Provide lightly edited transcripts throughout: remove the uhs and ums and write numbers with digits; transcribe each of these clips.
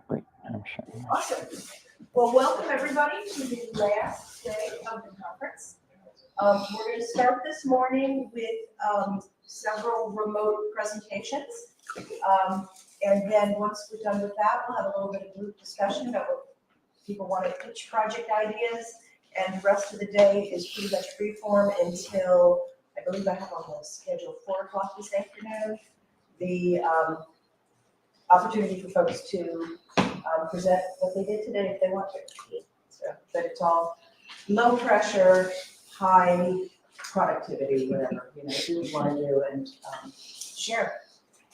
Great. I'm sharing. Awesome. Well, welcome everybody to the last day of the conference. We're going to start this morning with several remote presentations. And then once we're done with that, we'll have a little bit of group discussion about what people want to pitch project ideas. And the rest of the day is pretty much free form until, I believe I have on the schedule 4 o'clock this afternoon. The opportunity for folks to present what they did today if they want to. So, but it's all low pressure, high productivity, whatever, do what you want to do and share.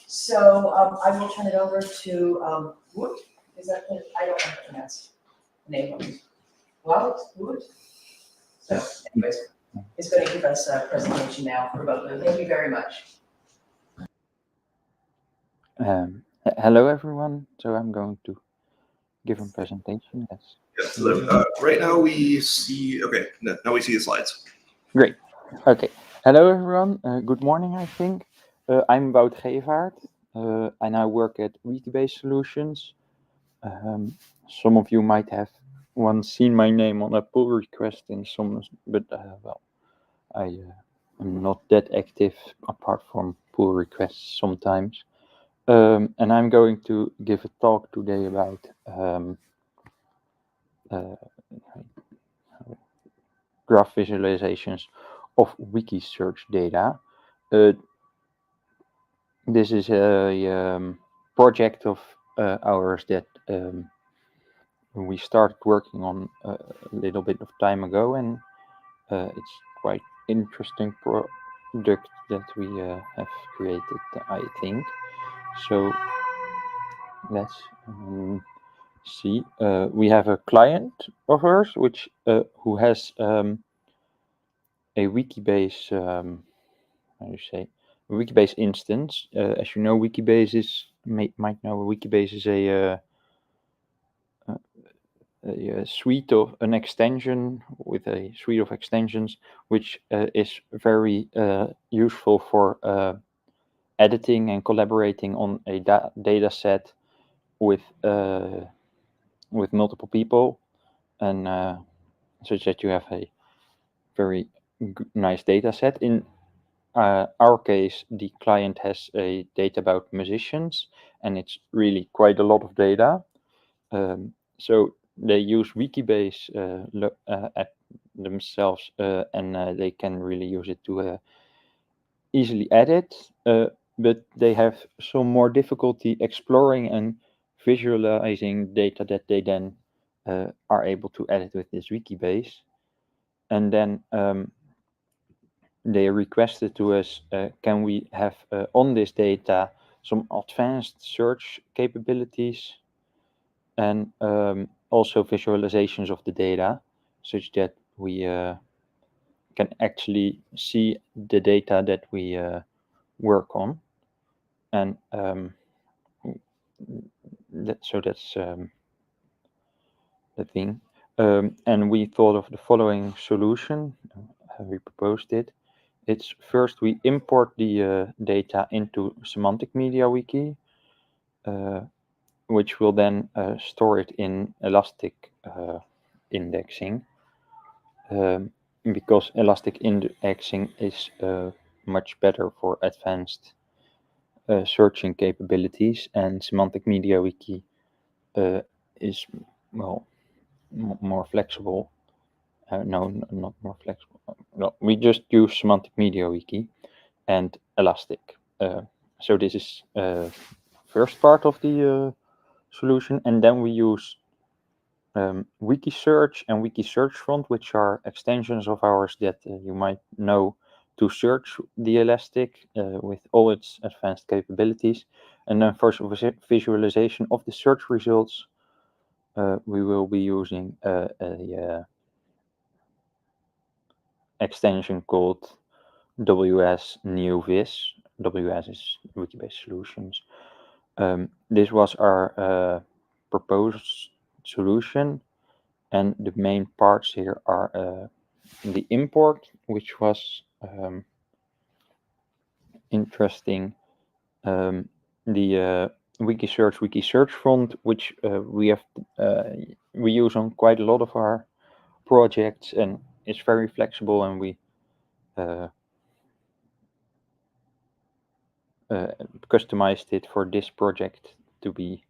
So I will turn it over to Wood. Is that, I don't know how to pronounce the name of it. Well, Wood. So anyways, he's going to give us a presentation now for both of them. Thank you very much. Hello, everyone. So I'm going to give a presentation. Yes. Yes. Right now we see. Okay. Now we see the slides. Great. Okay. Hello, everyone. Good morning. I think I'm Wout Gevaert, and I work at Wikibase Solutions. Some of you might have once seen my name on a pull request in some, but well, I am not that active apart from pull requests sometimes. And I'm going to give a talk today about graph visualizations of wiki search data. This is a project of ours that we started working on a little bit of time ago, and it's quite interesting product that we have created, I think. So let's see. We have a client of ours which who has a Wikibase, how do you say, a Wikibase instance. As you know, Wikibase is might know Wikibase is a suite of an extension with a suite of extensions, which is very useful for editing and collaborating on a data set with multiple people, and such that you have a very nice data set. In our case, the client has a data about musicians, and it's really quite a lot of data. So they use Wikibase at themselves, and they can really use it to easily edit, but they have some more difficulty exploring and visualizing data that they then are able to edit with this Wikibase. And then they requested to us, can we have on this data some advanced search capabilities and also visualizations of the data, such that we can actually see the data that we work on. And that's the thing. And we thought of the following solution. We proposed it. It's first we import the data into Semantic Media Wiki, which will then store it in Elastic indexing, because Elastic indexing is much better for advanced searching capabilities, and Semantic Media Wiki is, well, more flexible. No, not more flexible. No, we just use Semantic Media Wiki and Elastic. So this is first part of the solution, and then we use Wikisearch and Wikisearchfront, which are extensions of ours that you might know, to search the Elastic with all its advanced capabilities. And then for visualization of the search results, we will be using a extension called WS New Vis. WS is Wikibase Solutions. This was our proposed solution, and the main parts here are the import, which was interesting. the wiki search front, which we use on quite a lot of our projects, and it's very flexible, and we customized it for this project to be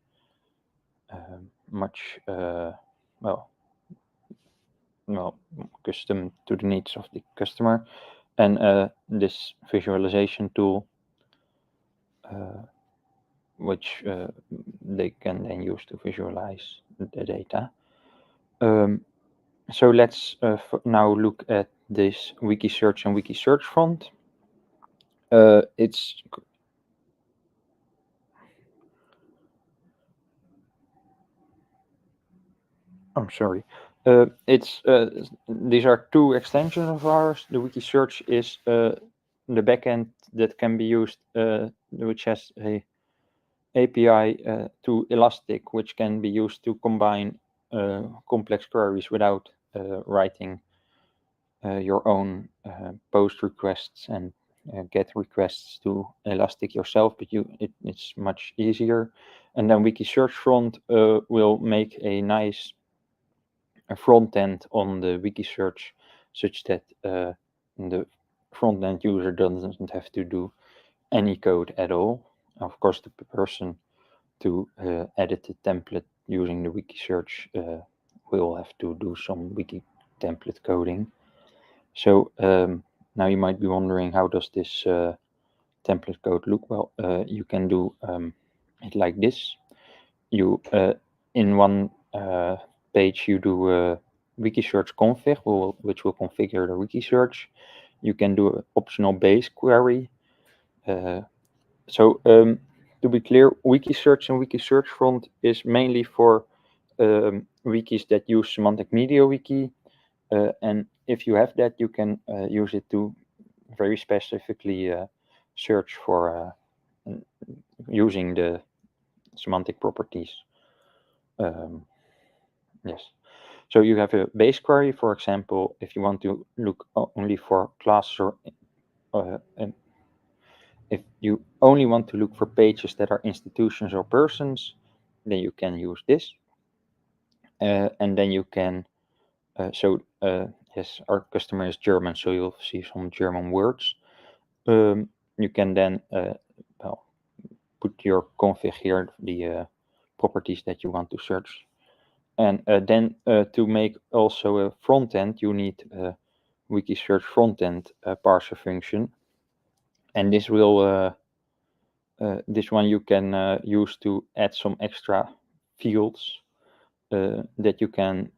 much custom to the needs of the customer. And this visualization tool, which they can then use to visualize the data. So let's now look at this wiki search and wiki search front. I'm sorry. These are two extensions of ours. The wiki search is the backend that can be used, which has a API to Elastic, which can be used to combine complex queries without writing your own post requests and get requests to Elastic yourself, but it's much easier. And then wiki search front will make a nice front end on the wiki search, such that the front end user doesn't have to do any code at all. Of course, the person to edit the template using the wiki search will have to do some wiki template coding. So now you might be wondering, how does this template code look? Well, you can do it like this. You in one page you do wiki search config, which will configure the wiki search. You can do an optional base query. So to be clear, wiki search and wiki search front is mainly for wikis that use semantic media wiki, and if you have that, you can use it to very specifically search for using the semantic properties. Yes. So you have a base query, for example, if you want to look only for classes, or and if you only want to look for pages that are institutions or persons, then you can use this. And then you can, yes, our customer is German, so you'll see some German words. You can then put your config here, the properties that you want to search. And then to make also a front end, you need a wiki search front end parser function. And this will this one you can use to add some extra fields that you can,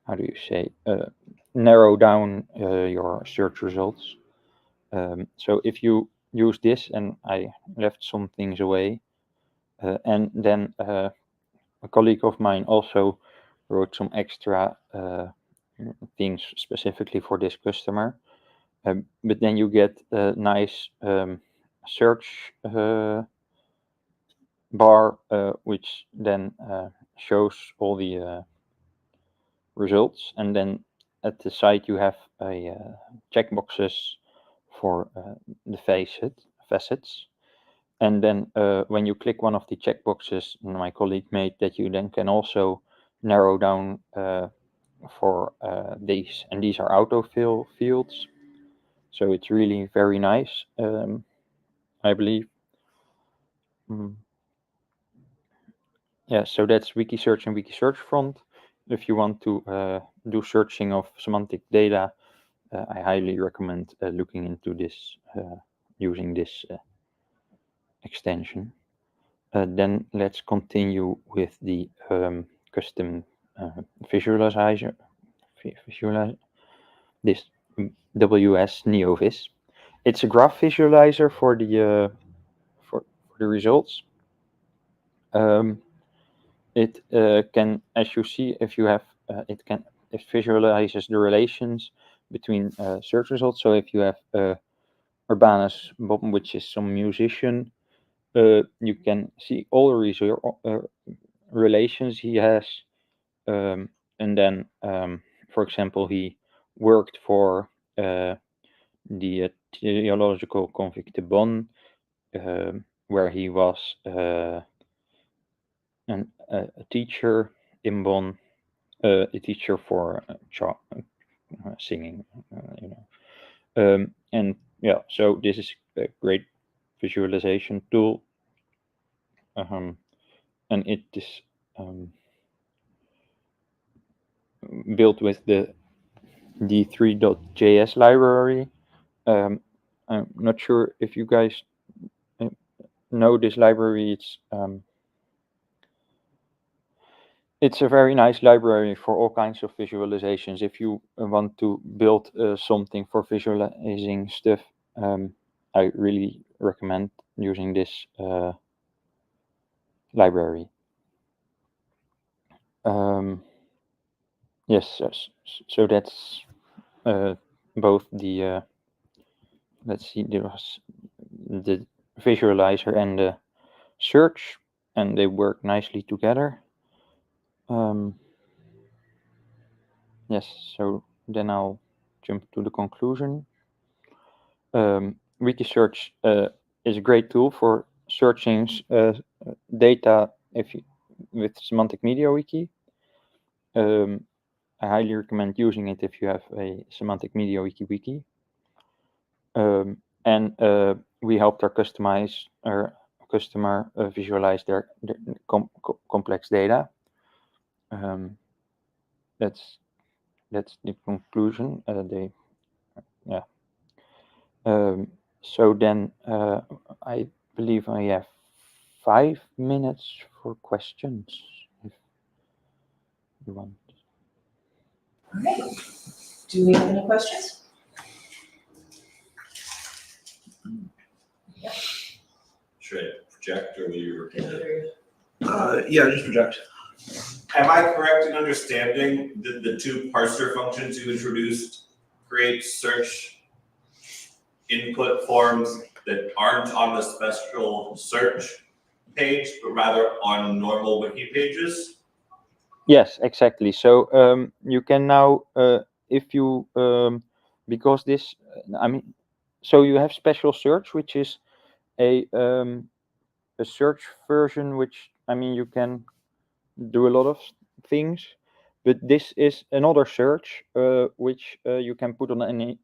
how do you say, narrow down your search results. So if you use this, and I left some things away, and then a colleague of mine also wrote some extra things specifically for this customer. But then you get a nice search bar, which then shows all the results, and then at the side you have a checkboxes for the facets. And then when you click one of the checkboxes my colleague made, that you then can also narrow down for these, and these are autofill fields. So it's really very nice, I believe. Yeah, so that's wiki search and wiki search front. If you want to do searching of semantic data, I highly recommend looking into this, using this extension. Then let's continue with the custom visualizer. This WS NeoVis. It's a graph visualizer for the results. It can, as you see, if you have, it visualizes the relations between search results. So if you have Urbanus Bob, which is some musician, you can see all the relations he has, and then, for example, he worked for the Theological Convict de Bonn, where he was a teacher in Bonn, a teacher for singing, and yeah, so this is a great visualization tool, and it is built with the d3.js library. I'm not sure if you guys know this library. It's a very nice library for all kinds of visualizations. If you want to build something for visualizing stuff, I really recommend using this library. Yes, so that's both the let's see, there was the visualizer and the search, and they work nicely together. Yes, so then I'll jump to the conclusion. Wikisearch is a great tool for searching data with Semantic Media Wiki. I highly recommend using it if you have a Semantic Media Wiki. And we helped our customer visualize their complex data. That's the conclusion. So then I believe I have 5 minutes for questions, if you want. All right. Do we have any questions? Should I project or will you repeat it? Yeah, just project. Am I correct in understanding that the two parser functions you introduced create search input forms that aren't on the special search page, but rather on normal wiki pages? Yes, exactly. So you can now, if you, because this, so you have special search, which is a search version, which you can do a lot of things, but this is another search which you can put on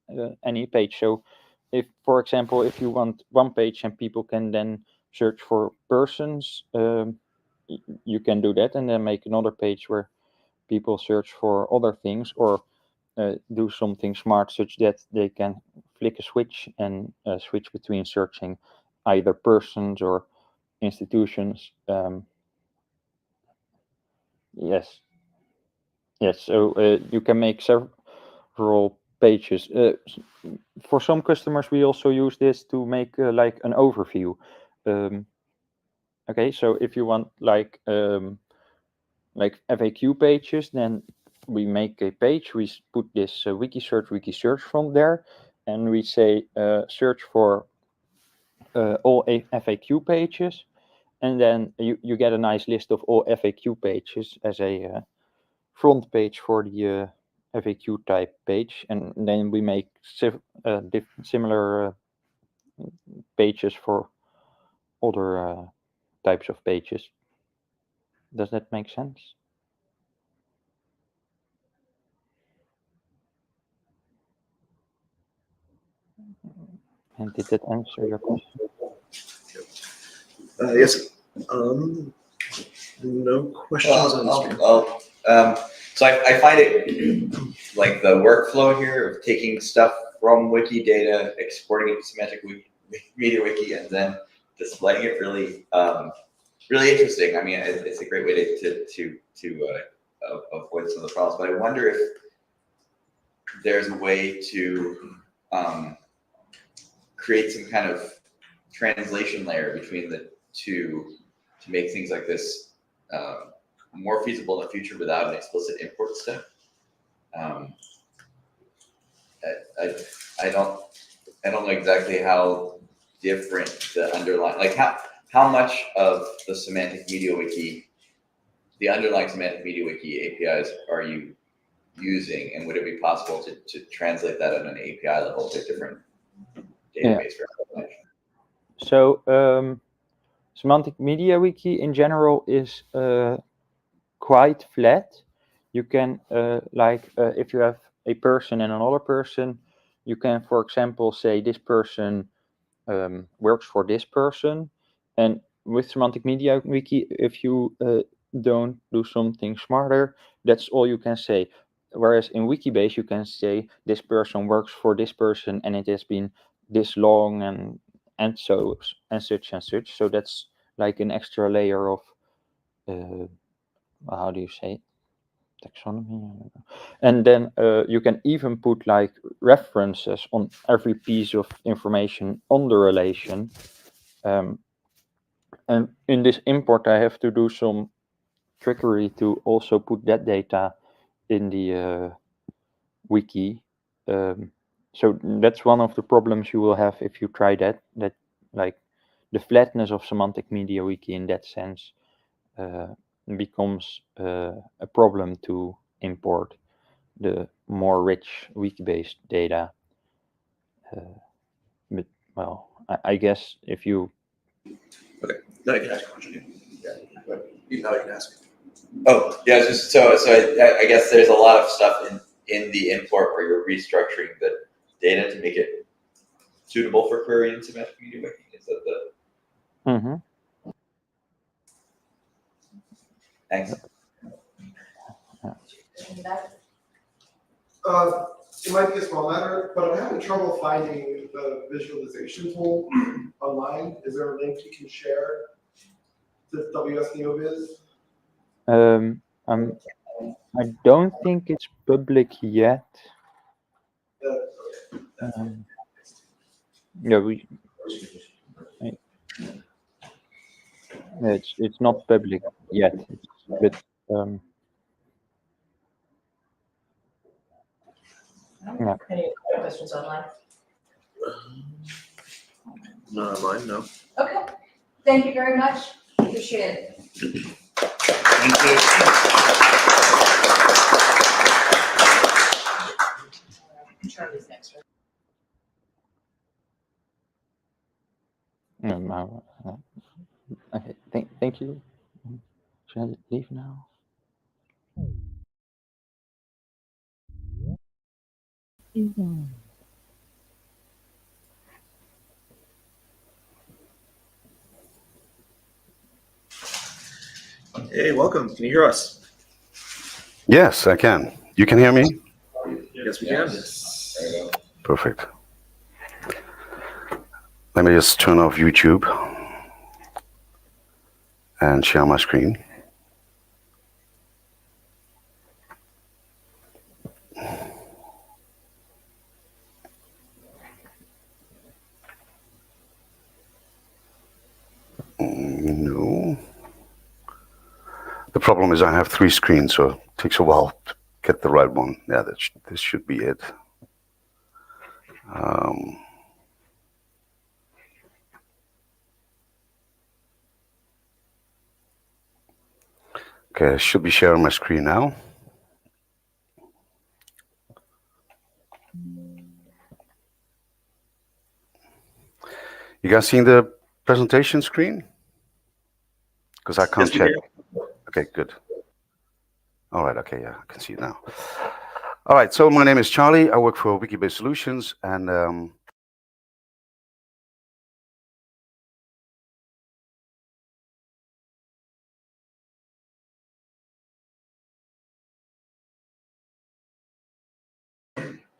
any page. So if, for example, if you want one page and people can then search for persons, you can do that and then make another page where people search for other things, or do something smart such that they can flick a switch and switch between searching either persons or institutions. Yes. So you can make several pages. For some customers, we also use this to make like an overview. Okay, so if you want like FAQ pages, then we make a page. We put this wiki search from there, and we say search for all FAQ pages, and then you get a nice list of all FAQ pages as a front page for the FAQ type page, and then we make similar pages for other types of pages. Does that make sense? And did that answer your question? Yes. No questions on the screen. So I find it like the workflow here of taking stuff from Wikidata, exporting it to Semantic Media Wiki, and then displaying it really, really interesting. I mean, it's a great way to avoid some of the problems. But I wonder if there's a way to create some kind of translation layer between the two to make things like this more feasible in the future without an explicit import step. I don't know exactly how different the underlying, like how much of the Semantic Media Wiki, the underlying Semantic Media Wiki APIs are you using, and would it be possible to translate that at an API level to a different database for implementation? So Semantic Media Wiki in general is quite flat. You can if you have a person and another person, you can, for example, say this person works for this person, and with Semantic Media Wiki, if you don't do something smarter, that's all you can say. Whereas in Wikibase, you can say this person works for this person, and it has been this long, and so and such and such. So that's like an extra layer of how do you say it? Taxonomy. And then you can even put like references on every piece of information on the relation. And in this import, I have to do some trickery to also put that data in the wiki. So that's one of the problems you will have if you try that like the flatness of Semantic Media Wiki in that sense becomes a problem to import the more rich wiki-based data. But well, I guess if you Now I can ask a question. Yeah, but now you can ask. Oh, yeah, just so I guess there's a lot of stuff in the import where you're restructuring the data to make it suitable for query and semantic media wiki. Is that the Mhm. thanks? It might be a small matter, but I'm having trouble finding the visualization tool online. Is there a link you can share to WS NeoVis? I don't think it's public yet. Yeah, it's not public yet, but yeah. Any questions online? Not mine, no. Okay, thank you very much. Appreciate it. Charlie's next, right? Okay, thank you. Should I leave now? Hey, welcome. Can you hear us? Yes, I can. You can hear me? Yes, we can. Perfect. Let me just turn off YouTube and share my screen. No. The problem is I have 3 screens, so it takes a while to get the right one. Yeah, this should be it. Okay, I should be sharing my screen now. You guys seen the presentation screen? Because I can't Yes, we check. can. Okay, good. All right, okay, yeah, I can see it now. All right, so my name is Charlie. I work for Wikibase Solutions, and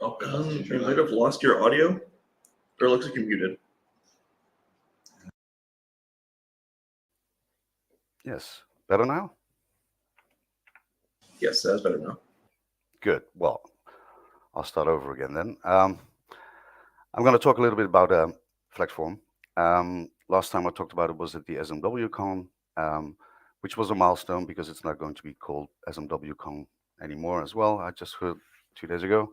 Oh, you might have lost your audio, or it looks like you're muted. yes, better now? Yes, that's better now. Good. Well, I'll start over again then. I'm going to talk a little bit about Flexform. Last time I talked about it was at the MWCon, which was a milestone because it's not going to be called MWCon anymore as well. I just heard 2 days ago.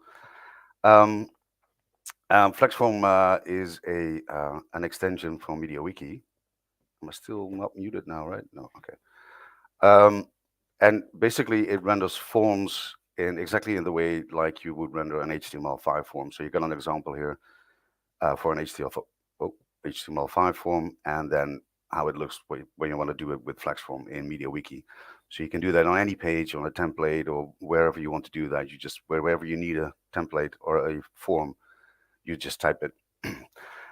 Flexform is an extension from MediaWiki. Am I still not muted now, right? No, okay. And basically it renders forms exactly in the way like you would render an HTML5 form. So you got an example here for an HTML. Oh, HTML5 form, and then how it looks when you want to do it with FlexForm in MediaWiki. So you can do that on any page, on a template, or wherever you want to do that. You just, wherever you need a template or a form, you just type it.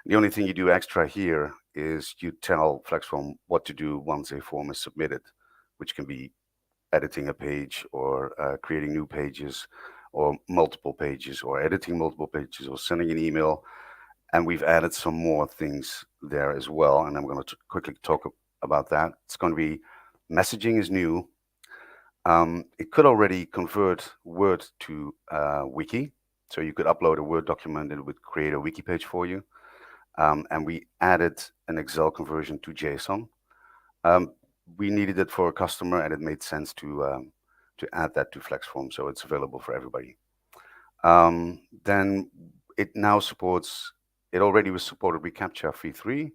The only thing you do extra here is you tell FlexForm what to do once a form is submitted, which can be editing a page, or creating new pages, or multiple pages, or editing multiple pages, or sending an email. And we've added some more things there as well, and I'm going to quickly talk about that. It's going to be, messaging is new. It could already convert Word to Wiki, so you could upload a Word document and it would create a Wiki page for you. And we added an Excel conversion to JSON. We needed it for a customer, and it made sense to add that to FlexForm, so it's available for everybody. Then it now supports, it already was supported reCAPTCHA v3,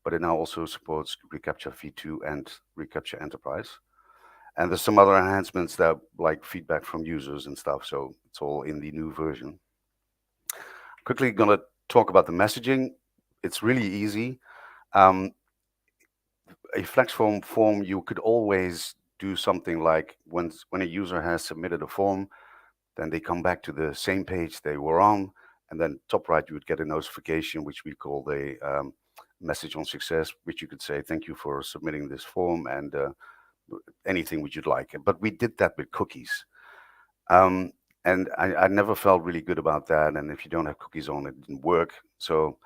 but it now also supports reCAPTCHA v2 and reCAPTCHA Enterprise. And there's some other enhancements that, like feedback from users and stuff, so it's all in the new version. Quickly gonna talk about the messaging. It's really easy. A FlexForm form, you could always do something like, when a user has submitted a form, then they come back to the same page they were on, and then top right you would get a notification, which we call the message on success, which you could say, thank you for submitting this form, and anything which you'd like. But we did that with cookies. And I never felt really good about that, and if you don't have cookies on, it didn't work. So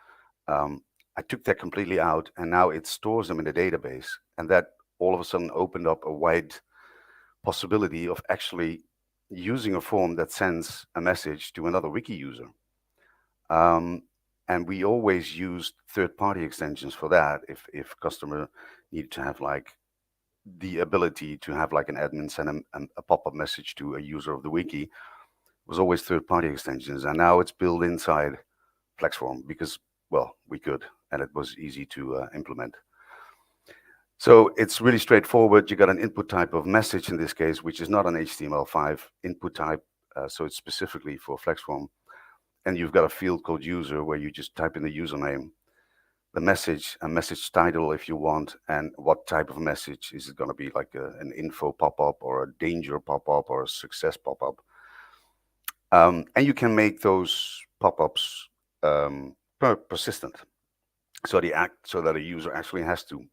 I took that completely out, and now it stores them in a database, and that all of a sudden opened up a wide possibility of actually using a form that sends a message to another wiki user. And we always used third-party extensions for that. If customer needed to have like the ability to have like an admin send a pop-up message to a user of the wiki, it was always third-party extensions, and now it's built inside FlexForm because, well, we could, and it was easy to implement. So it's really straightforward. You got an input type of message in this case, which is not an HTML5 input type, so it's specifically for FlexForm. And you've got a field called user where you just type in the username, the message, a message title if you want, and what type of message. Is it going to be like an info pop-up, or a danger pop-up, or a success pop-up? And you can make those pop-ups persistent. So that a user actually has to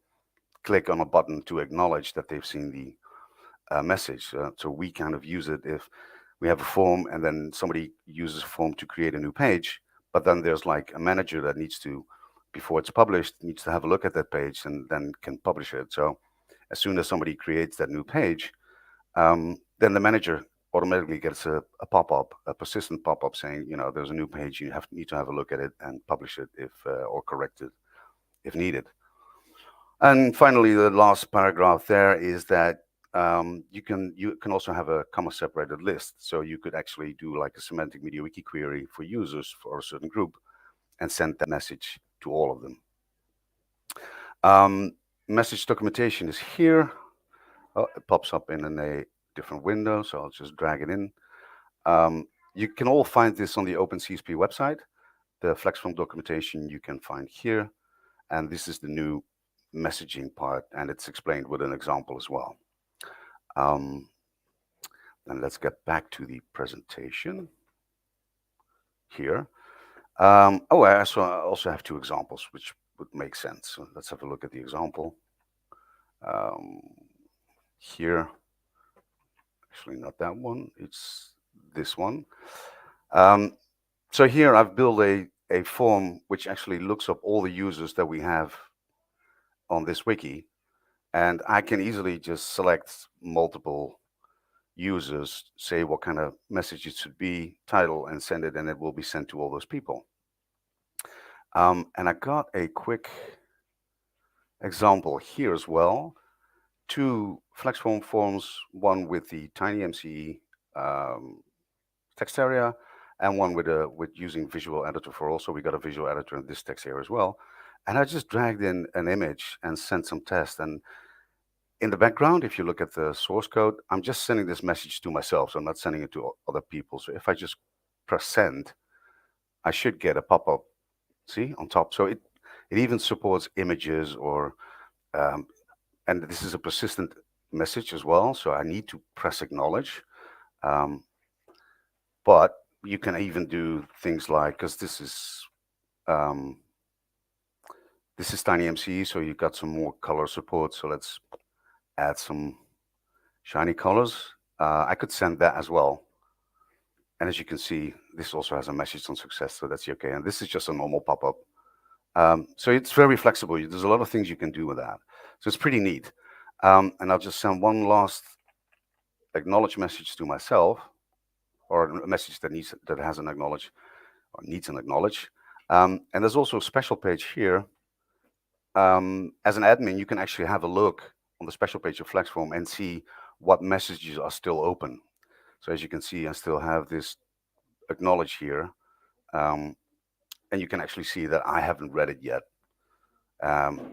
click on a button to acknowledge that they've seen the message. So we kind of use it if we have a form and then somebody uses a form to create a new page, but then there's like a manager that needs to, before it's published, needs to have a look at that page and then can publish it. So as soon as somebody creates that new page, then the manager automatically gets a pop-up, a persistent pop-up saying, you know, there's a new page, you need to have a look at it and publish it if or correct it if needed. And finally, the last paragraph there is that you can also have a comma-separated list. So you could actually do like a semantic MediaWiki query for users for a certain group and send that message to all of them. Message documentation is here. Oh, it pops up in a different window, so I'll just drag it in. You can all find this on the OpenCSP website. The FlexForm documentation you can find here. And this is the new messaging part, and it's explained with an example as well. Then let's get back to the presentation here. I also have two examples which would make sense. So let's have a look at the example. Here, actually not that one, it's this one. So here I've built a form which actually looks up all the users that we have on this wiki, and I can easily just select multiple users, say what kind of message it should be, title, and send it, and it will be sent to all those people. And I got a quick example here as well. Two FlexForm forms, one with the TinyMCE text area, and one with using visual editor for also. We got a visual editor in this text area as well. And I just dragged in an image and sent some tests. And in the background, if you look at the source code, I'm just sending this message to myself. So I'm not sending it to other people. So if I just press send, I should get a pop-up, see, on top. So It even supports images or, and this is a persistent message as well. So I need to press acknowledge. But you can even do things like, because this is TinyMC, so you've got some more color support. So let's add some shiny colors. I could send that as well. And as you can see, this also has a message on success, so that's okay. And this is just a normal pop-up. So it's very flexible. There's a lot of things you can do with that. So it's pretty neat. And I'll just send one last acknowledge message to myself, or a message that has an acknowledge or needs an acknowledge. And there's also a special page here. As an admin, you can actually have a look on the special page of FlexForm and see what messages are still open. So as you can see, I still have this acknowledge here. And you can actually see that I haven't read it yet.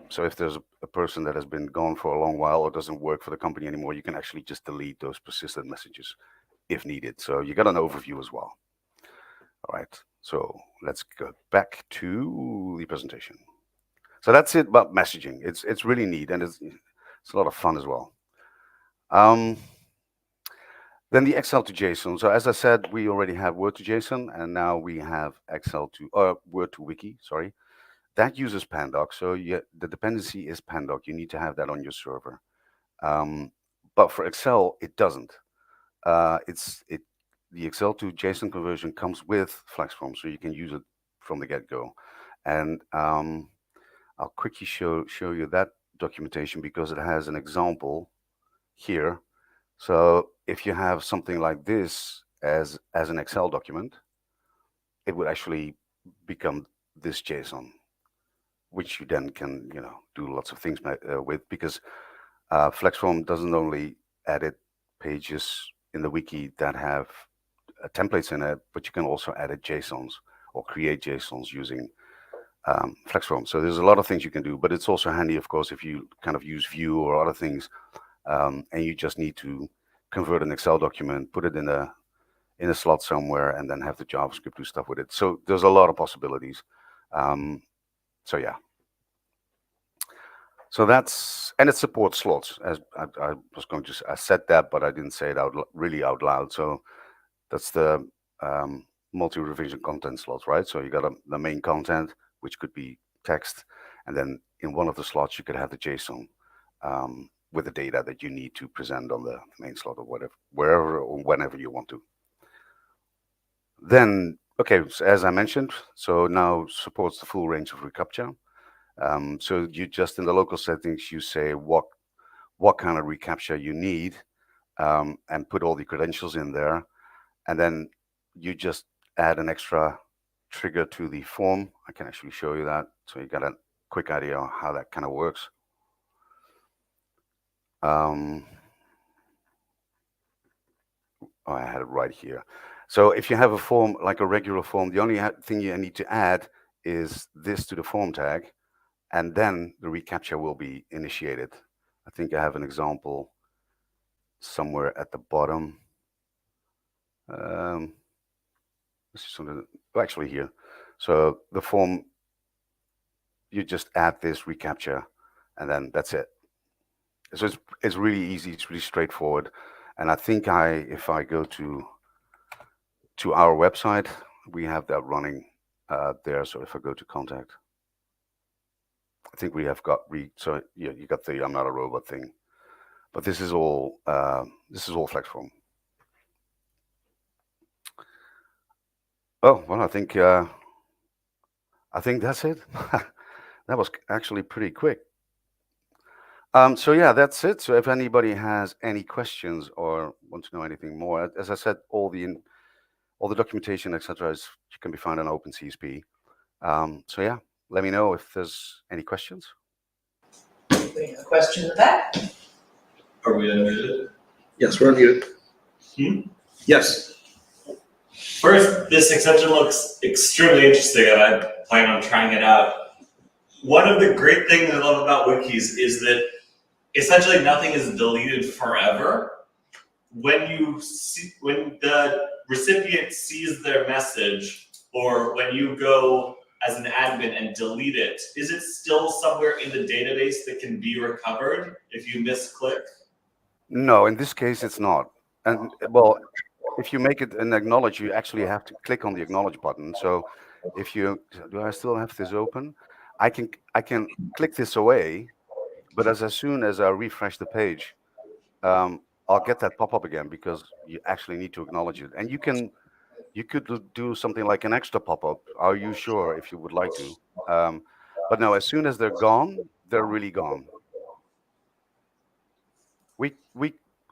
So if there's a person that has been gone for a long while or doesn't work for the company anymore, you can actually just delete those persistent messages if needed. So you got an overview as well. All right, so let's go back to the presentation. So that's it about messaging. It's really neat, and it's a lot of fun as well. Then the Excel to JSON. So as I said, we already have Word to JSON, and now we have Excel to Word to Wiki. Sorry, that uses Pandoc. So the dependency is Pandoc. You need to have that on your server. But for Excel, it doesn't. The Excel to JSON conversion comes with FlexForm, so you can use it from the get-go. And I'll quickly show you that documentation because it has an example here. So if you have something like this as an Excel document, it would actually become this JSON, which you then can do lots of things with, because FlexForm doesn't only edit pages in the wiki that have templates in it, but you can also edit JSONs or create JSONs using FlexForm. So there's a lot of things you can do, but it's also handy, of course, if you kind of use Vue or other things, and you just need to convert an Excel document, put it in a slot somewhere, and then have the JavaScript do stuff with it. So there's a lot of possibilities. So yeah. So and it supports slots. As I was going to, I said that, but I didn't say it really out loud. So that's the multi-revision content slots, right? So you got the main content, which could be text, and then in one of the slots you could have the JSON with the data that you need to present on the main slot or whatever, wherever or whenever you want to. Then, okay, so as I mentioned, so now supports the full range of reCAPTCHA. So you just in the local settings, you say what kind of reCAPTCHA you need, and put all the credentials in there. And then you just add an extra trigger to the form. I can actually show you that. So you got a quick idea of how that kind of works. Oh, I had it right here. So if you have a form, like a regular form, the only thing you need to add is this to the form tag, and then the reCAPTCHA will be initiated. I think I have an example somewhere at the bottom. Actually here. So the form, you just add this reCAPTCHA, and then that's it. So it's really easy. It's really straightforward. And I think if I go to our website, we have that running there. So if I go to contact, I think we have got so yeah, you got the I'm not a robot thing, but this is all FlexForm. Oh well, I think that's it. That was actually pretty quick. So yeah, that's it. So if anybody has any questions or want to know anything more, as I said, all the documentation, etc., can be found on OpenCSP. So yeah, let me know if there's any questions. We have a question in the back. Are we unmuted? Yes, we're unmuted. Yes. First, this extension looks extremely interesting, and I plan on trying it out. One of the great things I love about wikis is that essentially nothing is deleted forever. When the recipient sees their message, or when you go as an admin and delete it, is it still somewhere in the database that can be recovered if you misclick? No, in this case, it's not. And well, if you make it an acknowledge, you actually have to click on the acknowledge button. So if you, do I still have this open? I can click this away, but as soon as I refresh the page, I'll get that pop up again because you actually need to acknowledge it. And you could do something like an extra pop-up. Are you sure if you would like to? But no, as soon as they're gone, they're really gone.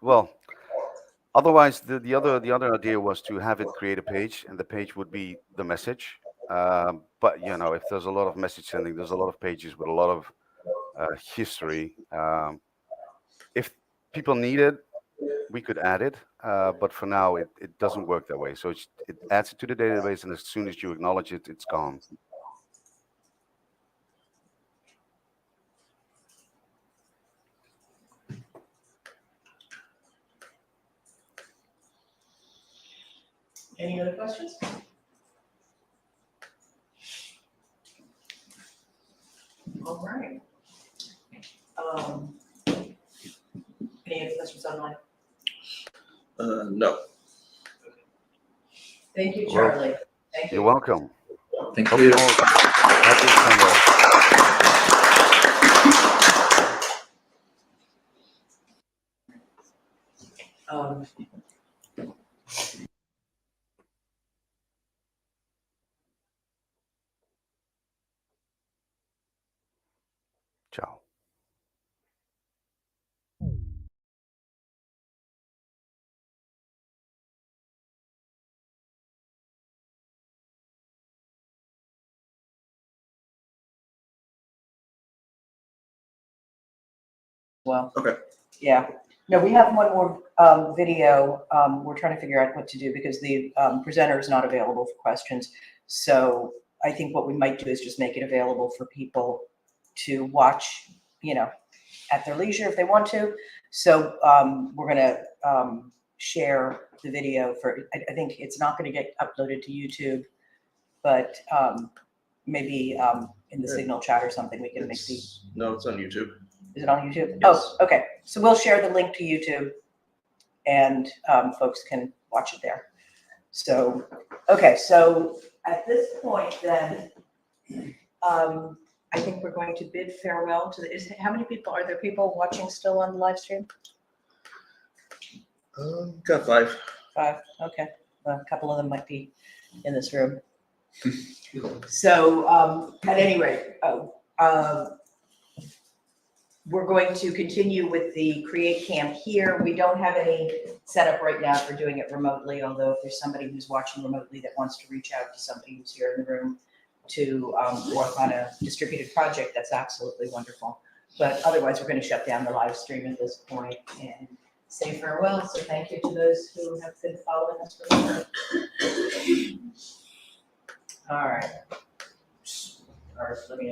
Well, otherwise the other idea was to have it create a page, and the page would be the message. But you know, if there's a lot of message sending, there's a lot of pages with a lot of history. If people need it, we could add it, but for now it doesn't work that way. So it adds it to the database, and as soon as you acknowledge it, it's gone. Any other questions? All right. Any other questions online? No. Thank you, Well, Charlie. Thank you. You're welcome. Thank Hope you. you all have this Sunday. Ciao. Well. Okay. Yeah. No, we have one more video. We're trying to figure out what to do because the presenter is not available for questions. So I think what we might do is just make it available for people to watch, you know, at their leisure if they want to. So we're going to share the video for, I think it's not going to get uploaded to YouTube, but maybe in the Signal chat or something, we can make the. No, it's on YouTube. Is it on YouTube? Yes. Oh, okay. So we'll share the link to YouTube and folks can watch it there. So, okay. So at this point then, I think we're going to bid farewell to the, how many people, are there people watching still on the live stream? Got 5. 5, okay. Well, a couple of them might be in this room. So at any rate, we're going to continue with the Create Camp here. We don't have any setup right now for doing it remotely, although if there's somebody who's watching remotely that wants to reach out to somebody who's here in the room to work on a distributed project, that's absolutely wonderful. But otherwise, we're going to shut down the live stream at this point and say farewell. So thank you to those who have been following us for the All right. All right, let me